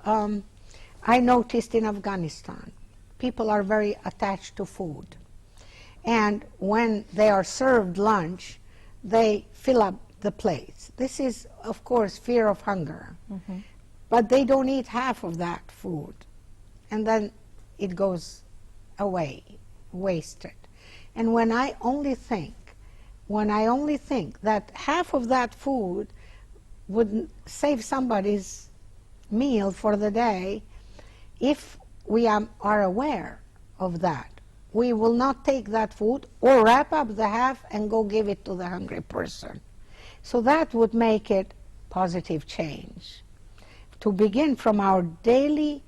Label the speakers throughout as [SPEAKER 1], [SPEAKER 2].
[SPEAKER 1] I noticed in Afghanistan, people are very attached to food. And when they are served lunch, they fill up the plates. This is, of course, fear of hunger. Mm-hmm. But they don't eat half of that food. And then it goes away, wasted. And when I only think that half of that food would save somebody's meal for the day, if we are aware of that, we will not take that food or wrap up the half and go give it to the hungry person. So that would make it positive change. To begin from our daily,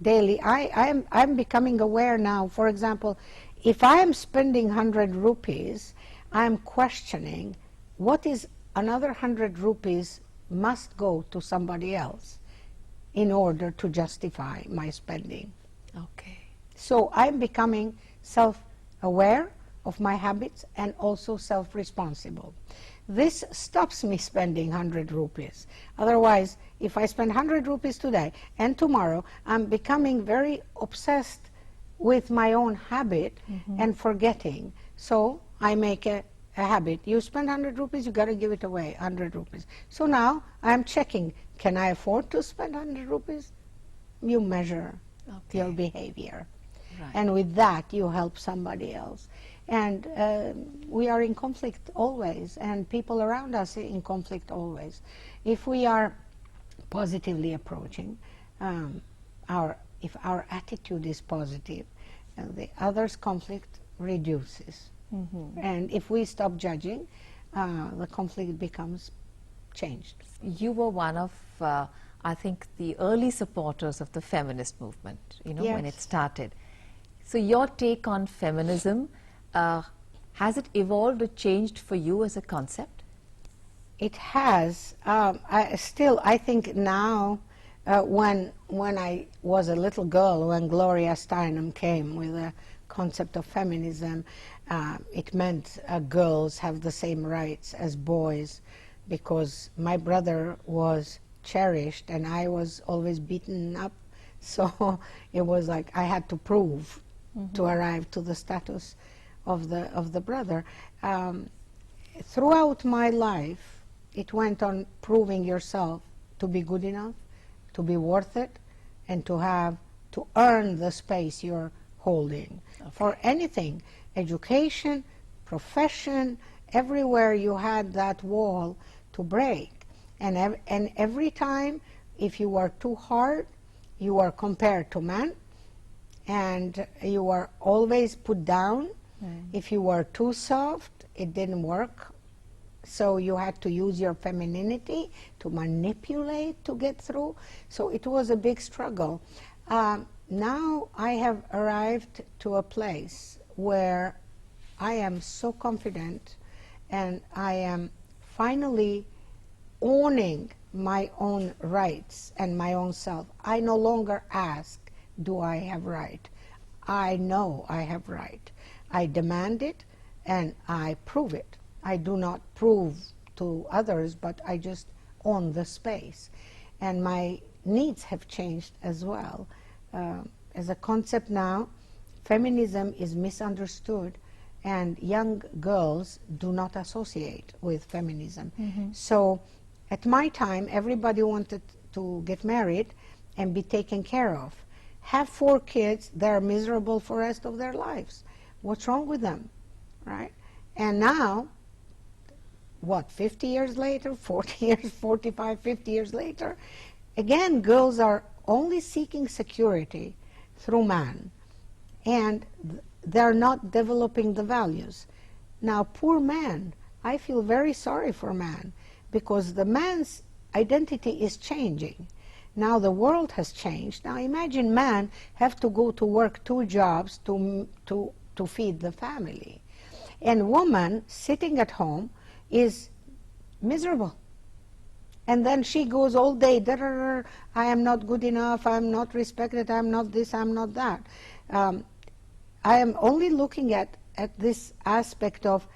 [SPEAKER 1] I'm becoming aware now, for example, if I am spending 100 rupees, I'm questioning what is another 100 rupees must go to somebody else in order to justify my spending.
[SPEAKER 2] Okay.
[SPEAKER 1] So I'm becoming self-aware of my habits and also self-responsible. This stops me spending 100 rupees. Otherwise, if I spend 100 rupees today and tomorrow, I'm becoming very obsessed with my own habit and forgetting. So I make a habit. You spend 100 rupees, you got to give it away, 100 rupees. So now I'm checking, can I afford to spend 100 rupees? You measure your behavior.
[SPEAKER 2] Right.
[SPEAKER 1] And with that, you help somebody else. And we are in conflict always, and people around us are in conflict always. If we are positively approaching, if our attitude is positive, the other's conflict reduces. And if we stop judging, the conflict becomes changed.
[SPEAKER 2] You were one of, I think, the early supporters of the feminist movement, you know, when it started. So your take on feminism, has it evolved or changed for you as a concept?
[SPEAKER 1] It has. I think now, when I was a little girl, when Gloria Steinem came with the concept of feminism, it meant girls have the same rights as boys, because my brother was cherished and I was always beaten up. So it was like I had to prove to arrive to the status of the brother. Throughout my life, it went on proving yourself to be good enough, to be worth it, and to earn the space you're holding. For anything, education, profession, everywhere you had that wall to break. And every time, if you were too hard, you were compared to men, and you were always put down. If you were too soft, it didn't work. So you had to use your femininity to manipulate to get through. So it was a big struggle. Now I have arrived to a place where I am so confident, and I am finally owning my own rights and my own self. I no longer ask, do I have right? I know I have right. I demand it and I prove it. I do not prove to others, but I just own the space. And my needs have changed as well. As a concept now, feminism is misunderstood, and young girls do not associate with feminism. So at my time, everybody wanted to get married and be taken care of. Have 4 kids, they're miserable for the rest of their lives. What's wrong with them, right? And now, what, 50 years later, 40 years, 45, 50 years later, again, girls are only seeking security through man, and they're not developing the values. Now, poor man, I feel very sorry for man, because the man's identity is changing. Now the world has changed. Now imagine man have to go to work 2 jobs to feed the family. And woman sitting at home is miserable. And then she goes all day, I am not good enough, I am not respected, I am not this, I am not that. I am only looking at this aspect of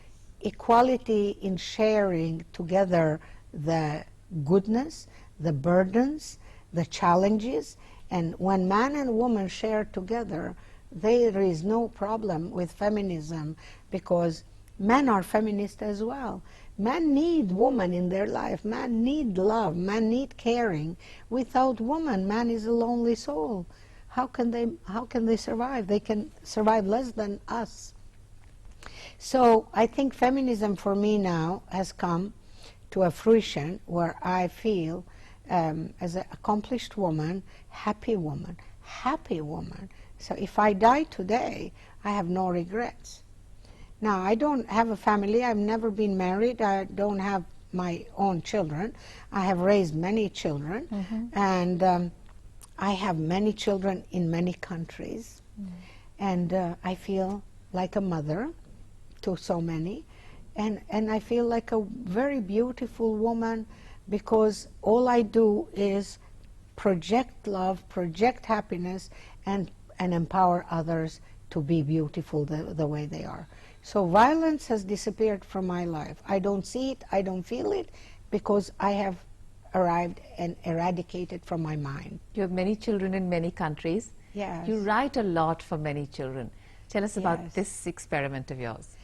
[SPEAKER 1] equality in sharing together the goodness, the burdens, the challenges. And when man and woman share together, there is no problem with feminism, because men are feminists as well. Men need woman in their life. Man need love. Man need caring. Without woman, man is a lonely soul. How can they survive? They can survive less than us. So I think feminism for me now has come to a fruition where I feel as an accomplished woman, happy woman, happy woman. So if I die today, I have no regrets. Now, I don't have a family. I've never been married. I don't have my own children. I have raised many children, and I have many children in many countries. And I feel like a mother to so many. And I feel like a very beautiful woman, because all I do is project love, project happiness, and empower others to be beautiful the way they are. So violence has disappeared from my life. I don't see it, I don't feel it, because I have arrived and eradicated from my mind.
[SPEAKER 2] You have many children in many countries.
[SPEAKER 1] Yes.
[SPEAKER 2] You write a lot for many children. Tell us about
[SPEAKER 1] Yes.
[SPEAKER 2] this experiment of yours.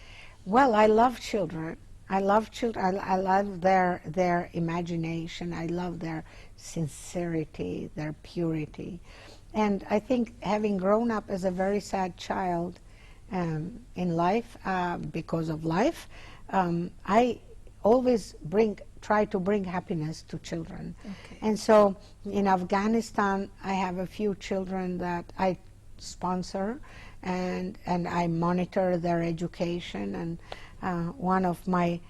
[SPEAKER 1] Well, I love children. I love children. I love their imagination. I love their sincerity, their purity. And I think, having grown up as a very sad child in life, because of life, I always try to bring happiness to children.
[SPEAKER 2] Okay.
[SPEAKER 1] And so in Afghanistan, I have a few children that I sponsor, and I monitor their education. And one of my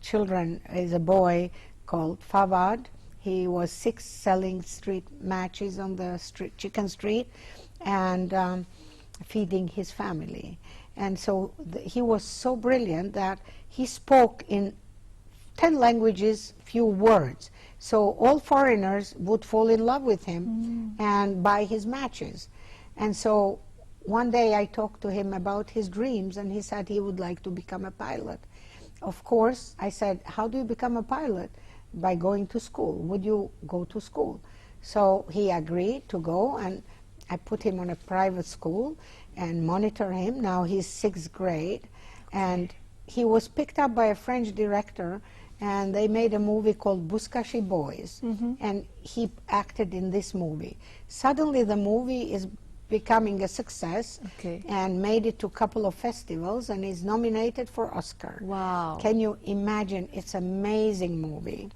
[SPEAKER 1] children is a boy called Fawad. He was 6 selling street matches on the chicken street, and feeding his family. And so he was so brilliant that he spoke in 10 languages, few words. So all foreigners would fall in love with him and buy his matches. And so one day I talked to him about his dreams, and he said he would like to become a pilot. Of course, I said, how do you become a pilot? By going to school. Would you go to school? So he agreed to go, and I put him on a private school and monitor him. Now he's 6th grade, and he was picked up by a French director, and they made a movie called Bouskashi Boys, and he acted in this movie. Suddenly the movie is becoming a success, and made it to a couple of festivals, and is nominated for Oscar.
[SPEAKER 2] Wow.
[SPEAKER 1] Can you imagine? It's an amazing movie.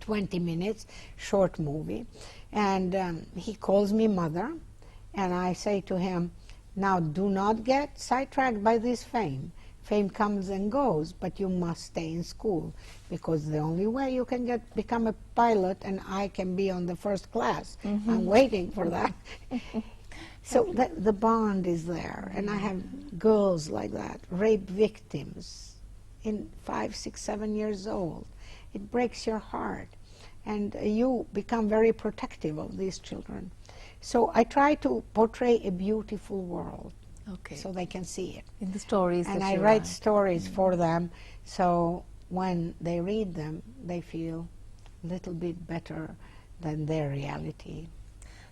[SPEAKER 1] 20 minutes, short movie. And he calls me mother, and I say to him, now do not get sidetracked by this fame. Fame comes and goes, but you must stay in school, because the only way you can become a pilot, and I can be on the first class. I'm waiting for that. So the bond is there, and I have girls like that, rape victims, in 5, 6, 7 years old. It breaks your heart, and you become very protective of these children. So I try to portray a beautiful world, so they can see it.
[SPEAKER 2] In the stories
[SPEAKER 1] and
[SPEAKER 2] that
[SPEAKER 1] I
[SPEAKER 2] you
[SPEAKER 1] write stories for them, so when they read them, they feel a little bit better than their reality.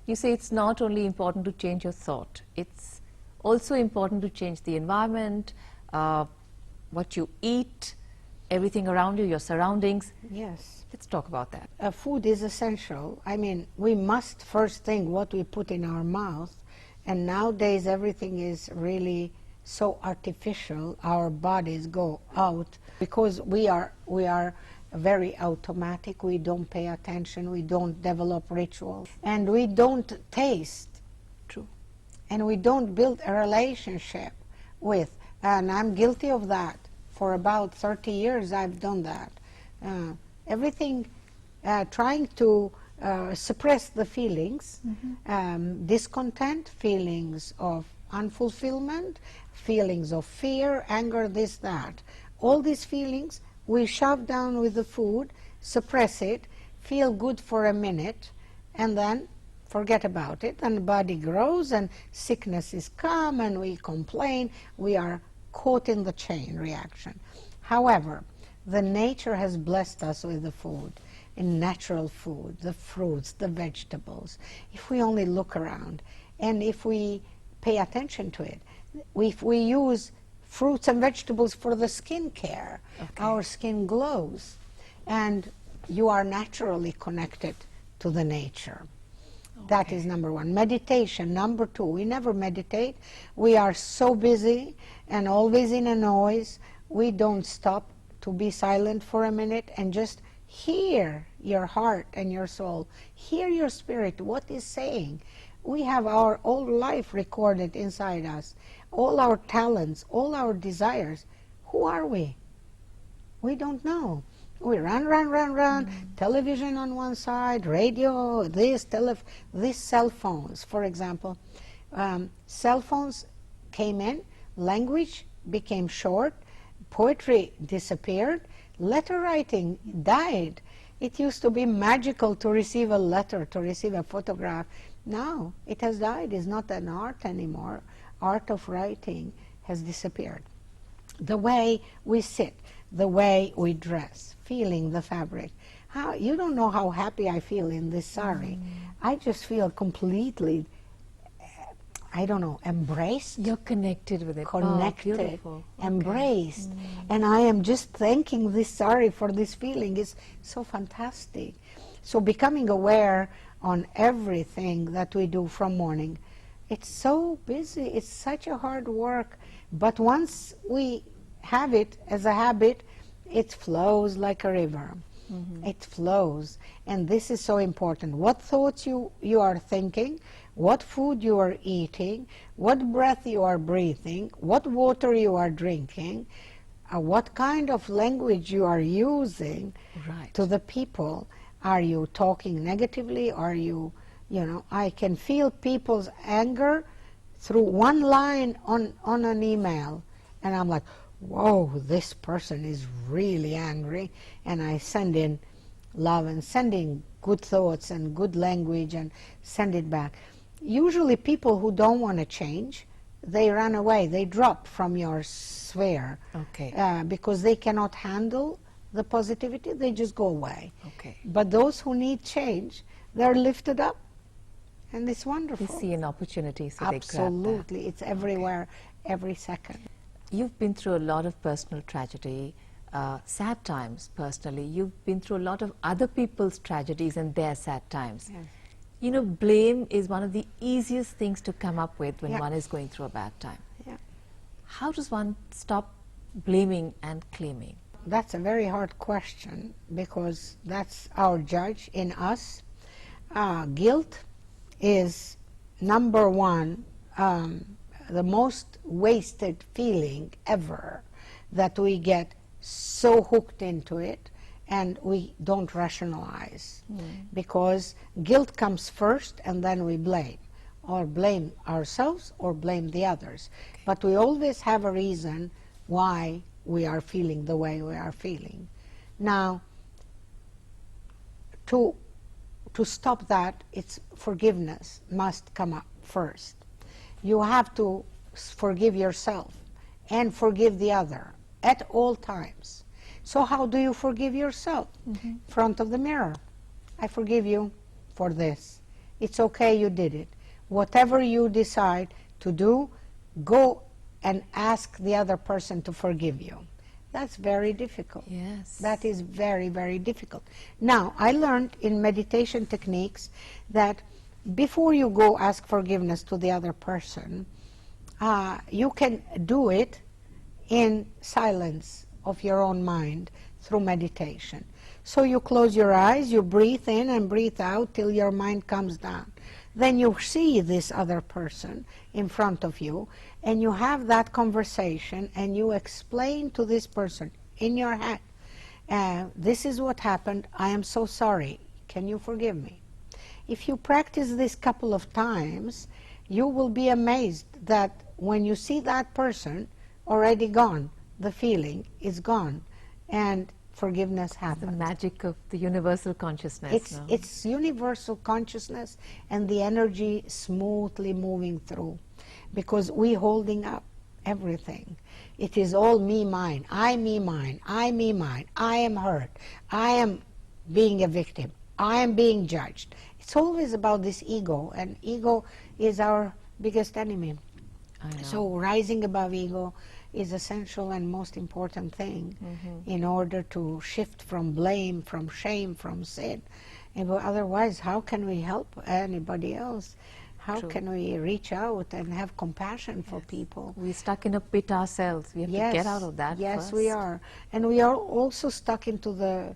[SPEAKER 2] You say it's not only important to change your thought, it's also important to change the environment, what you eat, everything around you, your surroundings.
[SPEAKER 1] Yes.
[SPEAKER 2] Let's talk about that.
[SPEAKER 1] Food is essential. I mean, we must first think what we put in our mouth, and nowadays everything is really so artificial. Our bodies go out because we are very automatic. We don't pay attention. We don't develop rituals, and we don't taste.
[SPEAKER 2] True.
[SPEAKER 1] And we don't build a relationship with. And I'm guilty of that. For about 30 years, I've done that. Everything trying to suppress the feelings, discontent, feelings of unfulfillment, feelings of fear, anger, this, that. All these feelings we shove down with the food, suppress it, feel good for a minute, and then forget about it, and the body grows, and sicknesses come, and we complain. We are caught in the chain reaction. However, the nature has blessed us with the food. in natural food, the fruits, the vegetables, if we only look around and if we pay attention to it, if we use fruits and vegetables for the skin care, our skin glows, and you are naturally connected to the nature. That is number one. Meditation, number two. We never meditate. We are so busy and always in a noise. We don't stop to be silent for a minute and just hear your heart and your soul. Hear your spirit, what is saying. We have our whole life recorded inside us. All our talents, all our desires. Who are we? We don't know. We run, television on one side, radio, these cell phones, for example. Cell phones came in, language became short, poetry disappeared, letter writing died. It used to be magical to receive a letter, to receive a photograph. Now it has died. It's not an art anymore. Art of writing has disappeared. The way we sit, the way we dress, feeling the fabric. You don't know how happy I feel in this sari. I just feel completely, I don't know, embraced.
[SPEAKER 2] You're connected with it.
[SPEAKER 1] Connected,
[SPEAKER 2] beautiful.
[SPEAKER 1] embraced. And I am just thanking this sari for this feeling. It's so fantastic. So becoming aware on everything that we do from morning. It's so busy. It's such a hard work. But once we have it as a habit, it flows like a river. It flows. And this is so important. What thoughts you are thinking, what food you are eating, what breath you are breathing, what water you are drinking, what kind of language you are using to the people. Are you talking negatively? Are you, I can feel people's anger through one line on an email. And I'm like, whoa, this person is really angry. And I send in love and send in good thoughts and good language and send it back. Usually people who don't want to change, they run away. They drop from your sphere because they cannot handle the positivity. They just go away. But those who need change, they're lifted up. And it's wonderful.
[SPEAKER 2] They see an opportunity, so they grab that.
[SPEAKER 1] Absolutely. It's everywhere, every second.
[SPEAKER 2] You've been through a lot of personal tragedy, sad times personally. You've been through a lot of other people's tragedies and their sad times.
[SPEAKER 1] Yes.
[SPEAKER 2] Blame is one of the easiest things to come up with when one is going through a bad time. How does one stop blaming and claiming?
[SPEAKER 1] That's a very hard question because that's our judge in us. Guilt is number one, the most wasted feeling ever, that we get so hooked into it and we don't rationalize. Because guilt comes first and then we blame, or blame ourselves or blame the others. But we always have a reason why we are feeling the way we are feeling. Now, to stop that, it's forgiveness must come up first. You have to forgive yourself and forgive the other at all times. So how do you forgive yourself? In front of the mirror. I forgive you for this. It's okay, you did it. Whatever you decide to do, go and ask the other person to forgive you. That's very difficult.
[SPEAKER 2] Yes.
[SPEAKER 1] That is very, very difficult. Now, I learned in meditation techniques that before you go ask forgiveness to the other person, you can do it in silence of your own mind through meditation. So you close your eyes, you breathe in and breathe out till your mind comes down. Then you see this other person in front of you, and you have that conversation, and you explain to this person in your head, this is what happened, I am so sorry, can you forgive me? If you practice this couple of times, you will be amazed that when you see that person already gone, the feeling is gone, and forgiveness happens.
[SPEAKER 2] The magic of the universal consciousness.
[SPEAKER 1] It's universal consciousness and the energy smoothly moving through, because we holding up everything. It is all me, mine, I, me, mine, I, me, mine, I am hurt, I am being a victim. I am being judged. It's always about this ego, and ego is our biggest enemy.
[SPEAKER 2] I know.
[SPEAKER 1] So rising above ego is essential and most important thing in order to shift from blame, from shame, from sin. And otherwise, how can we help anybody else? How
[SPEAKER 2] True.
[SPEAKER 1] can we reach out and have compassion for people?
[SPEAKER 2] We're stuck in a pit ourselves. We have to get out of that
[SPEAKER 1] Yes,
[SPEAKER 2] first.
[SPEAKER 1] we are. And we are also stuck into the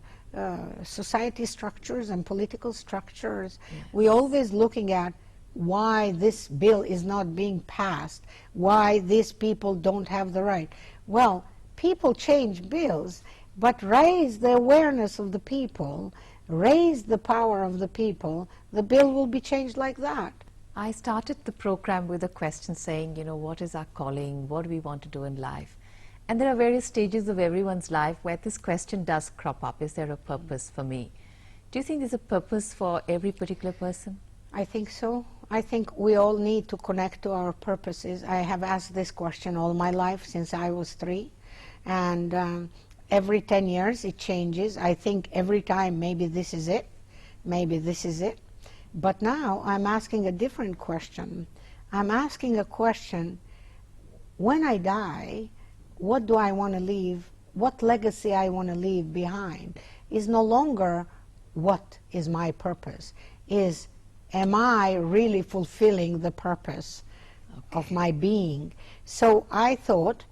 [SPEAKER 1] society structures and political structures. We're always looking at why this bill is not being passed, why these people don't have the right. Well, people change bills, but raise the awareness of the people, raise the power of the people, the bill will be changed like that.
[SPEAKER 2] I started the program with a question saying, you know, what is our calling? What do we want to do in life? And there are various stages of everyone's life where this question does crop up. Is there a purpose for me? Do you think there's a purpose for every particular person?
[SPEAKER 1] I think so. I think we all need to connect to our purposes. I have asked this question all my life since I was 3. And every 10 years it changes. I think every time maybe this is it, maybe this is it. But now I'm asking a different question. I'm asking a question, when I die, what do I want to leave, what legacy I want to leave behind is no longer what is my purpose, is am I really fulfilling the purpose of my being? So I thought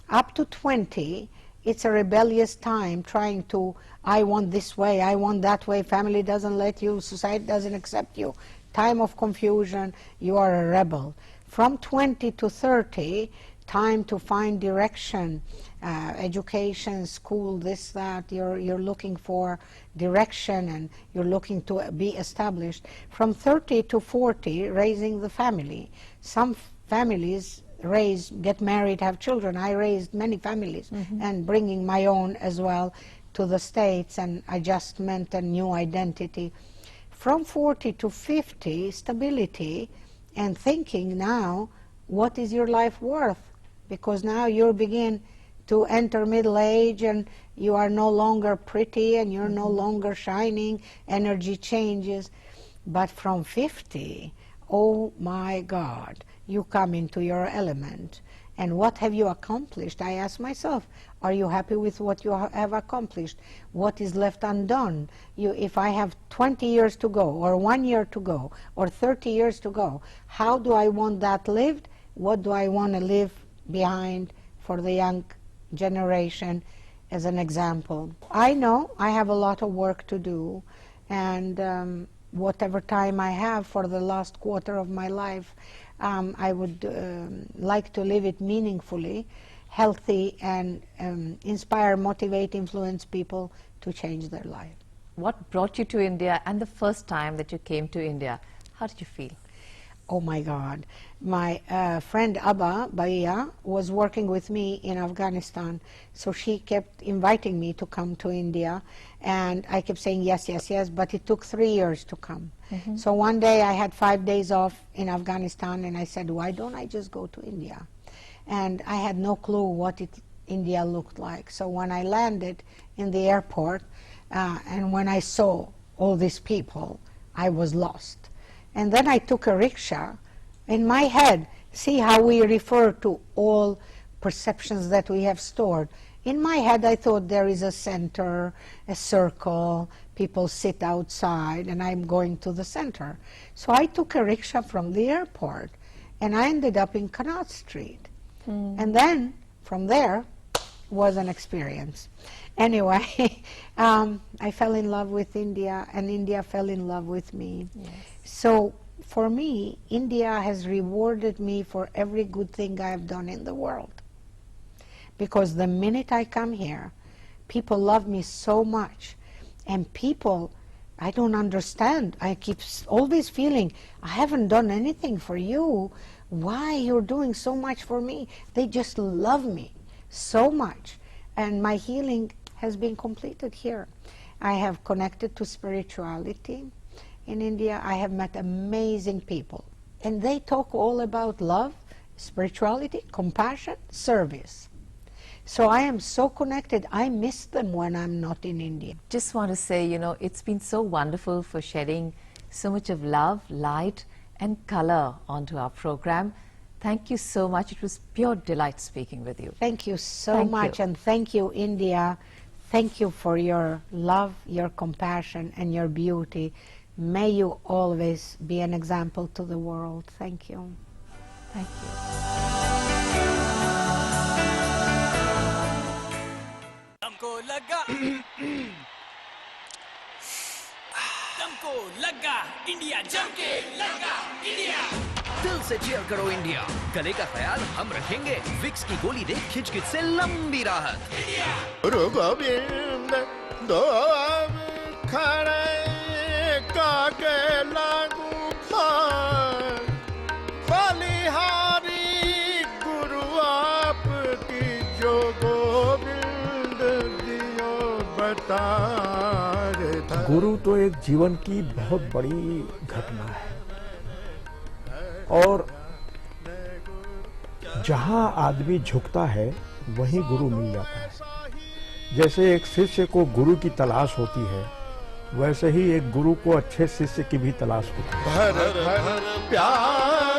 [SPEAKER 1] up to 20, it's a rebellious time trying to, I want this way, I want that way, family doesn't let you, society doesn't accept you, time of confusion, you are a rebel. From 20 to 30, time to find direction, education, school, this, that, you're looking for direction and you're looking to be established. From 30 to 40, raising the family. Some families get married, have children. I raised many families and bringing my own as well to the States and adjustment and new identity. From 40 to 50, stability and thinking now, what is your life worth? Because now you begin to enter middle age and you are no longer pretty and you're no longer shining, energy changes. But from 50, oh my God, you come into your element. And what have you accomplished? I ask myself, are you happy with what you have accomplished? What is left undone? If I have 20 years to go, or 1 year to go, or 30 years to go, how do I want that lived? What do I want to leave behind for the young generation as an example? I know I have a lot of work to do, and whatever time I have for the last quarter of my life, I would like to live it meaningfully, healthy, and inspire, motivate, influence people to change their life.
[SPEAKER 2] What brought you to India, and the first time that you came to India, how did you feel?
[SPEAKER 1] Oh my God. My friend Abba Baiya was working with me in Afghanistan, so she kept inviting me to come to India, and I kept saying yes, yes, yes, but it took 3 years to come. So one day I had 5 days off in Afghanistan, and I said, why don't I just go to India? And I had no clue what India looked like. So when I landed in the airport, and when I saw all these people, I was lost. And then I took a rickshaw. In my head, see how we refer to all perceptions that we have stored. In my head, I thought there is a center, a circle, people sit outside, and I'm going to the center. So I took a rickshaw from the airport, and I ended up in Connaught Street. And then, from there, was an experience. Anyway, I fell in love with India, and India fell in love with me.
[SPEAKER 2] Yes.
[SPEAKER 1] So for me, India has rewarded me for every good thing I have done in the world. Because the minute I come here, people love me so much. And people, I don't understand. I keep always feeling, I haven't done anything for you. Why you're doing so much for me? They just love me so much. And my healing has been completed here. I have connected to spirituality. In India, I have met amazing people. And they talk all about love, spirituality, compassion, service. So I am so connected. I miss them when I'm not in India.
[SPEAKER 2] Just want to say, you know, it's been so wonderful for shedding so much of love, light and color onto our program. Thank you so much. It was pure delight speaking with you.
[SPEAKER 1] Thank you so much, and thank you, India. Thank you for your love, your compassion, and your beauty. May you always be an example to the world. Thank you.
[SPEAKER 2] Thank you.
[SPEAKER 3] तुमको लगा तुमको लगा India जम के लगा India दिल से cheer करो इंडिया गले का ख्याल हम रखेंगे विक्स की गोली दे खिचखिच से लंबी राहत
[SPEAKER 4] गुरु गोविंद दो खड़े काके लागू मार बलिहारी गुरु आपकी जो गोविंद दियो बता
[SPEAKER 5] गुरु तो एक जीवन की बहुत बड़ी घटना है और जहां आदमी झुकता है वहीं गुरु मिल जाता है। जैसे एक शिष्य को गुरु की तलाश होती है वैसे ही एक गुरु को अच्छे शिष्य की भी तलाश होती है।
[SPEAKER 4] भर भर प्यार